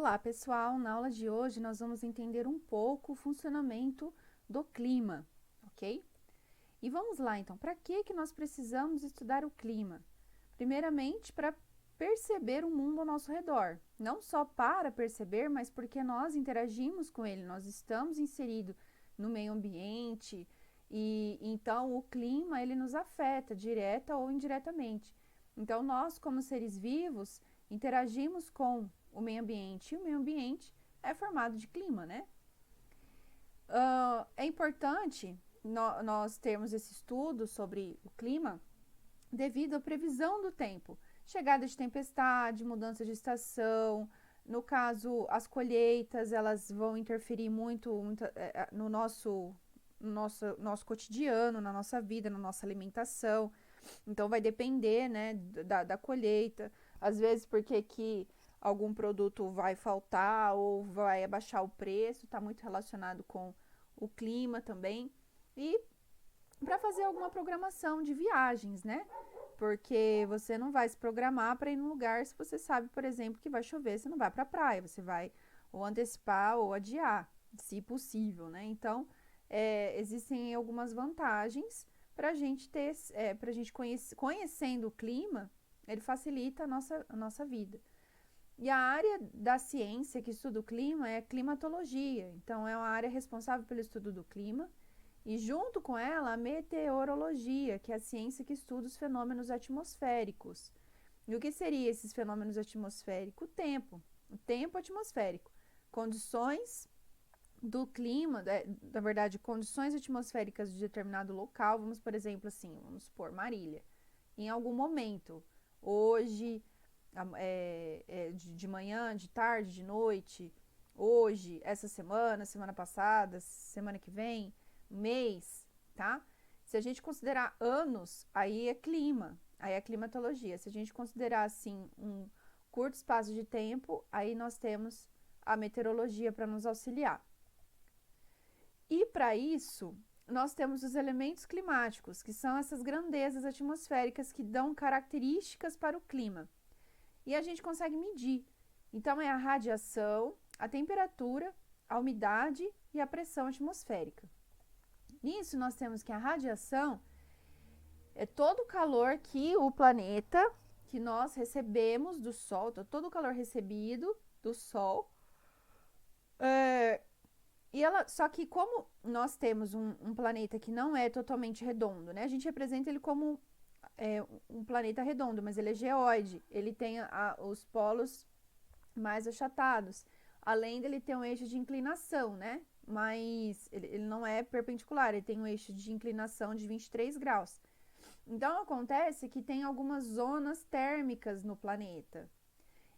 Olá, pessoal! Na aula de hoje nós vamos entender um pouco o funcionamento do clima, ok? E vamos lá então, para que nós precisamos estudar o clima? Primeiramente, para perceber o mundo ao nosso redor. Não só para perceber, mas porque nós interagimos com ele, nós estamos inseridos no meio ambiente e então o clima ele nos afeta direta ou indiretamente. Então nós, como seres vivos, interagimos com o meio ambiente, e o meio ambiente é formado de clima, né? É importante nós termos esse estudo sobre o clima devido à previsão do tempo, chegada de tempestade, mudança de estação. No caso, as colheitas, elas vão interferir muito no nosso cotidiano, na nossa vida, na nossa alimentação. Então, vai depender, né, da colheita. Às vezes, porque que algum produto vai faltar ou vai abaixar o preço, está muito relacionado com o clima também. E para fazer alguma programação de viagens, né? Porque você não vai se programar para ir num lugar se você sabe, por exemplo, que vai chover, você não vai para a praia, você vai ou antecipar ou adiar, se possível, né? Então, existem algumas vantagens para a gente ter, para a gente conhecendo o clima, ele facilita a nossa vida. E a área da ciência que estuda o clima é a climatologia, então é uma área responsável pelo estudo do clima, e junto com ela a meteorologia, que é a ciência que estuda os fenômenos atmosféricos. E o que seria esses fenômenos atmosféricos? O tempo atmosférico, condições do clima, na verdade, condições atmosféricas de determinado local. Vamos, por exemplo, assim, vamos supor, Marília. Em algum momento, hoje, de manhã, de tarde, de noite, hoje, essa semana, semana passada, semana que vem, mês, tá? Se a gente considerar anos, aí é clima, aí é climatologia. Se a gente considerar, assim, um curto espaço de tempo, aí nós temos a meteorologia para nos auxiliar. E para isso, nós temos os elementos climáticos, que são essas grandezas atmosféricas que dão características para o clima. E a gente consegue medir. Então, é a radiação, a temperatura, a umidade e a pressão atmosférica. Nisso, nós temos que a radiação é todo o calor que o planeta, que nós recebemos do Sol, todo o calor recebido do Sol. Só que como nós temos um planeta que não é totalmente redondo, né? A gente representa ele como um planeta redondo, mas ele é geóide. Ele tem os polos mais achatados, além dele ter um eixo de inclinação, né? Mas ele não é perpendicular, ele tem um eixo de inclinação de 23 graus. Então, acontece que tem algumas zonas térmicas no planeta,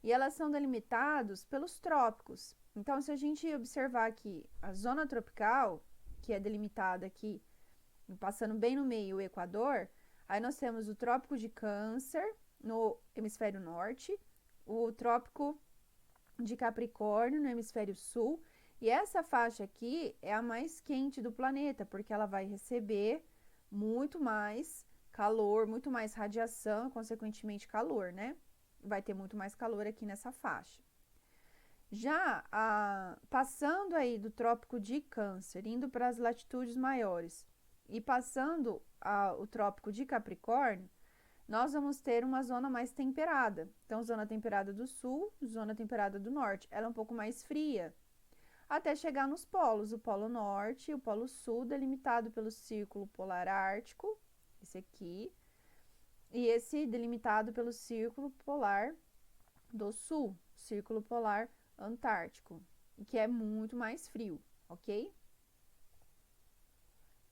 e elas são delimitadas pelos trópicos. Então, se a gente observar aqui a zona tropical, que é delimitada aqui, passando bem no meio o Equador, aí nós temos o Trópico de Câncer, no hemisfério norte, o Trópico de Capricórnio, no hemisfério sul, e essa faixa aqui é a mais quente do planeta, porque ela vai receber muito mais calor, muito mais radiação, consequentemente calor, né? Vai ter muito mais calor aqui nessa faixa. Já passando aí do Trópico de Câncer, indo para as latitudes maiores e passando o Trópico de Capricórnio, nós vamos ter uma zona mais temperada. Então, zona temperada do sul, zona temperada do norte. Ela é um pouco mais fria, até chegar nos polos, o Polo Norte e o Polo Sul, delimitado pelo Círculo Polar Ártico, esse aqui, e esse delimitado pelo Círculo Polar do Sul, Círculo Polar Antártico, que é muito mais frio, ok?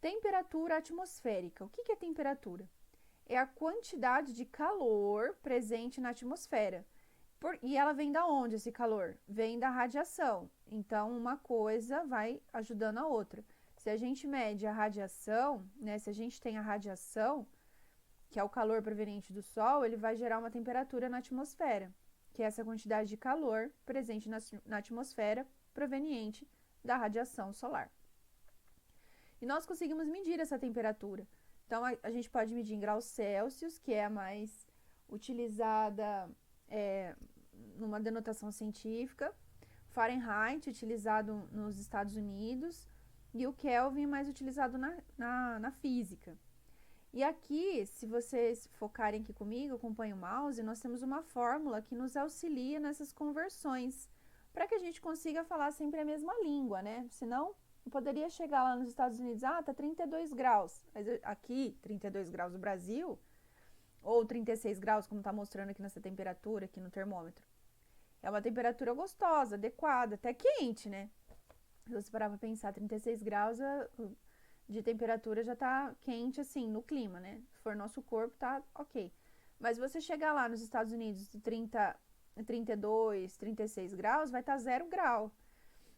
Temperatura atmosférica. O que é temperatura? É a quantidade de calor presente na atmosfera. E ela vem da onde esse calor? Vem da radiação. Então, uma coisa vai ajudando a outra. Se a gente mede a radiação, né, se a gente tem a radiação, que é o calor proveniente do Sol, ele vai gerar uma temperatura na atmosfera, que é essa quantidade de calor presente na atmosfera proveniente da radiação solar. E nós conseguimos medir essa temperatura. Então, a gente pode medir em graus Celsius, que é a mais utilizada numa denotação científica. Fahrenheit, utilizado nos Estados Unidos, e o Kelvin é mais utilizado na física. E aqui, se vocês focarem aqui comigo, acompanhem o mouse, nós temos uma fórmula que nos auxilia nessas conversões, para que a gente consiga falar sempre a mesma língua, né? Senão, eu poderia chegar lá nos Estados Unidos, tá 32 graus, mas aqui, 32 graus no Brasil, ou 36 graus, como está mostrando aqui nessa temperatura, aqui no termômetro. É uma temperatura gostosa, adequada, até quente, né? Se você parar para pensar, 36 graus de temperatura já tá quente, assim, no clima, né? Se for nosso corpo, tá ok. Mas se você chegar lá nos Estados Unidos de 32, 36 graus, vai estar 0 grau.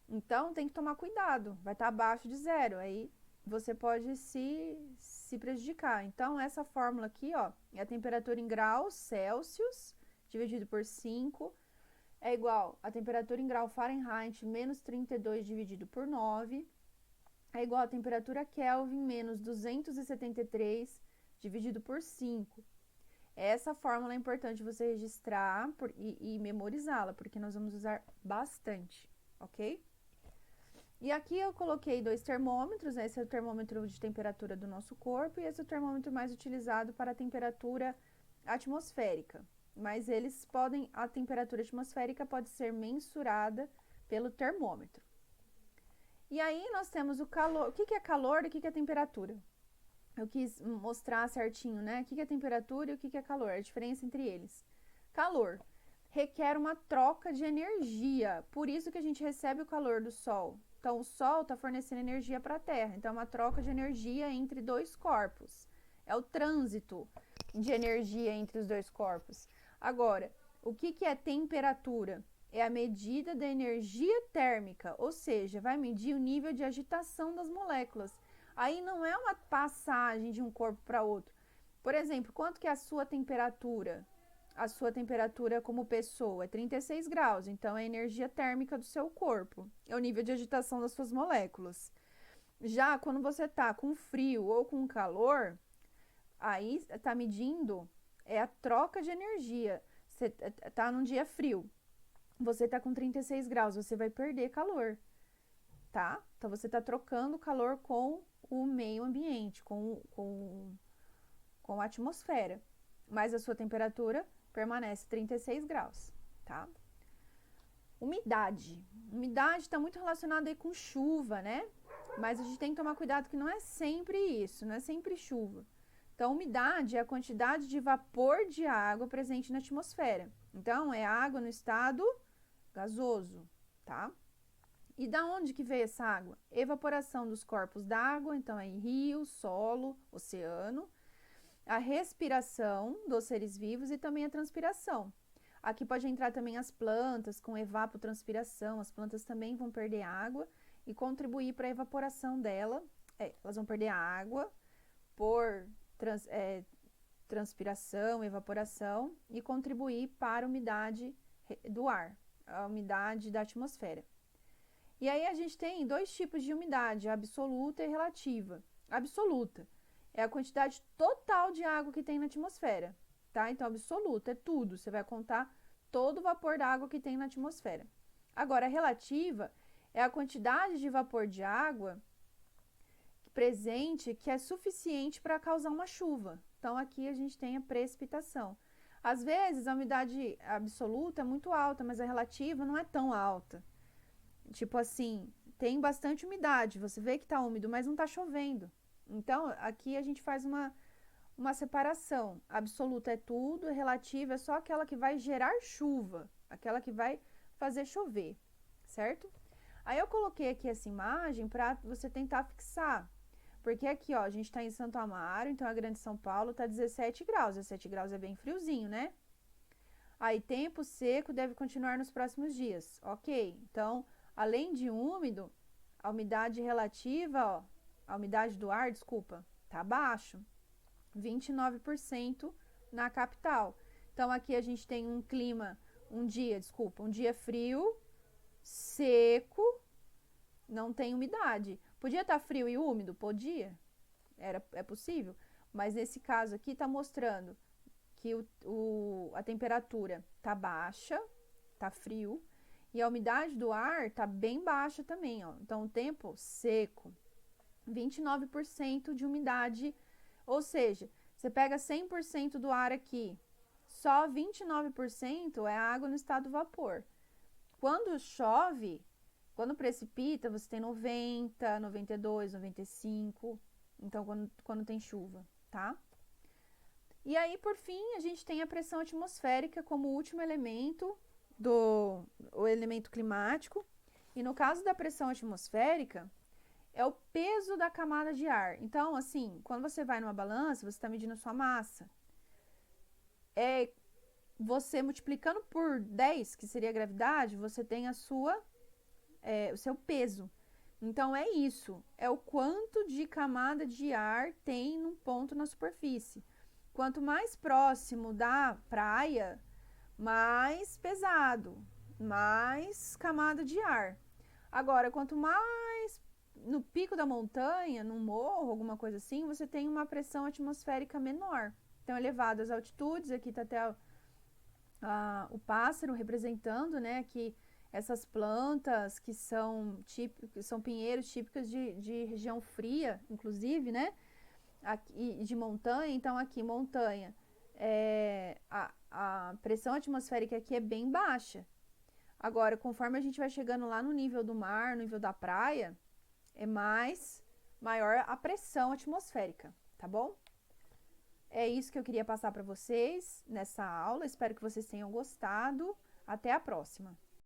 Então, tem que tomar cuidado, vai estar abaixo de 0, aí você pode se prejudicar. Então, essa fórmula aqui, ó, é a temperatura em graus Celsius, dividido por 5, é igual a temperatura em grau Fahrenheit menos 32 dividido por 9, é igual a temperatura Kelvin menos 273 dividido por 5. Essa fórmula é importante você registrar e memorizá-la, porque nós vamos usar bastante, ok? E aqui eu coloquei 2 termômetros, esse é o termômetro de temperatura do nosso corpo e esse é o termômetro mais utilizado para a temperatura atmosférica. Mas a temperatura atmosférica pode ser mensurada pelo termômetro. E aí nós temos o calor. O que é calor e o que é temperatura? Eu quis mostrar certinho, né? O que é temperatura e o que é calor, a diferença entre eles. Calor requer uma troca de energia, por isso que a gente recebe o calor do Sol. Então, o Sol está fornecendo energia para a Terra, então é uma troca de energia entre dois corpos. É o trânsito de energia entre os dois corpos. Agora, o que é temperatura? É a medida da energia térmica, ou seja, vai medir o nível de agitação das moléculas. Aí não é uma passagem de um corpo para outro. Por exemplo, quanto que é a sua temperatura? A sua temperatura como pessoa é 36 graus, então é a energia térmica do seu corpo. É o nível de agitação das suas moléculas. Já quando você está com frio ou com calor, aí está medindo a troca de energia. Você está num dia frio, você está com 36 graus, você vai perder calor, tá? Então, você está trocando calor com o meio ambiente, com a atmosfera. Mas a sua temperatura permanece 36 graus, tá? Umidade. Umidade está muito relacionada aí com chuva, né? Mas a gente tem que tomar cuidado que não é sempre isso, não é sempre chuva. Então, umidade é a quantidade de vapor de água presente na atmosfera. Então, é água no estado gasoso, tá? E da onde que veio essa água? Evaporação dos corpos d'água, então é rio, solo, oceano. A respiração dos seres vivos e também a transpiração. Aqui pode entrar também as plantas com evapotranspiração. As plantas também vão perder água e contribuir para a evaporação dela. Elas vão perder a água por transpiração, evaporação e contribuir para a umidade do ar, a umidade da atmosfera. E aí a gente tem 2 tipos de umidade, a absoluta e relativa. A absoluta é a quantidade total de água que tem na atmosfera, tá? Então, absoluta é tudo, você vai contar todo o vapor d'água que tem na atmosfera. Agora, a relativa é a quantidade de vapor de água presente que é suficiente para causar uma chuva. Então, aqui a gente tem a precipitação. Às vezes, a umidade absoluta é muito alta, mas a relativa não é tão alta. Tipo assim, tem bastante umidade, você vê que está úmido, mas não está chovendo. Então, aqui a gente faz uma separação. Absoluta é tudo, relativa é só aquela que vai gerar chuva, aquela que vai fazer chover, certo? Aí eu coloquei aqui essa imagem para você tentar fixar. Porque aqui, ó, a gente está em Santo Amaro, então a Grande São Paulo está 17 graus. 17 graus é bem friozinho, né? Aí, tempo seco deve continuar nos próximos dias. Ok, então, além de úmido, a umidade relativa, ó, a umidade do ar, desculpa, tá baixo, 29% na capital. Então, aqui a gente tem um dia frio, seco, não tem umidade. Podia estar frio e úmido? Podia, é possível, mas nesse caso aqui está mostrando que a temperatura tá baixa, tá frio, E a umidade do ar tá bem baixa também, ó. Então, o tempo seco, 29% de umidade, ou seja, você pega 100% do ar aqui, só 29% é água no estado vapor. Quando chove, quando precipita, você tem 90, 92, 95, então quando tem chuva, tá? E aí, por fim, a gente tem a pressão atmosférica como último elemento o elemento climático. E no caso da pressão atmosférica, é o peso da camada de ar. Então, assim, quando você vai numa balança, você está medindo a sua massa. Você multiplicando por 10, que seria a gravidade, você tem o seu peso. Então, é isso. É o quanto de camada de ar tem num ponto na superfície. Quanto mais próximo da praia, mais pesado, mais camada de ar. Agora, quanto mais no pico da montanha, no morro, alguma coisa assim, você tem uma pressão atmosférica menor. Então, elevadas altitudes, aqui está até o pássaro representando, né, aqui essas plantas que são pinheiros típicos de região fria, inclusive, né, aqui, de montanha. Então, aqui, montanha, a pressão atmosférica aqui é bem baixa. Agora, conforme a gente vai chegando lá no nível do mar, no nível da praia, é maior a pressão atmosférica, tá bom? É isso que eu queria passar para vocês nessa aula. Espero que vocês tenham gostado. Até a próxima!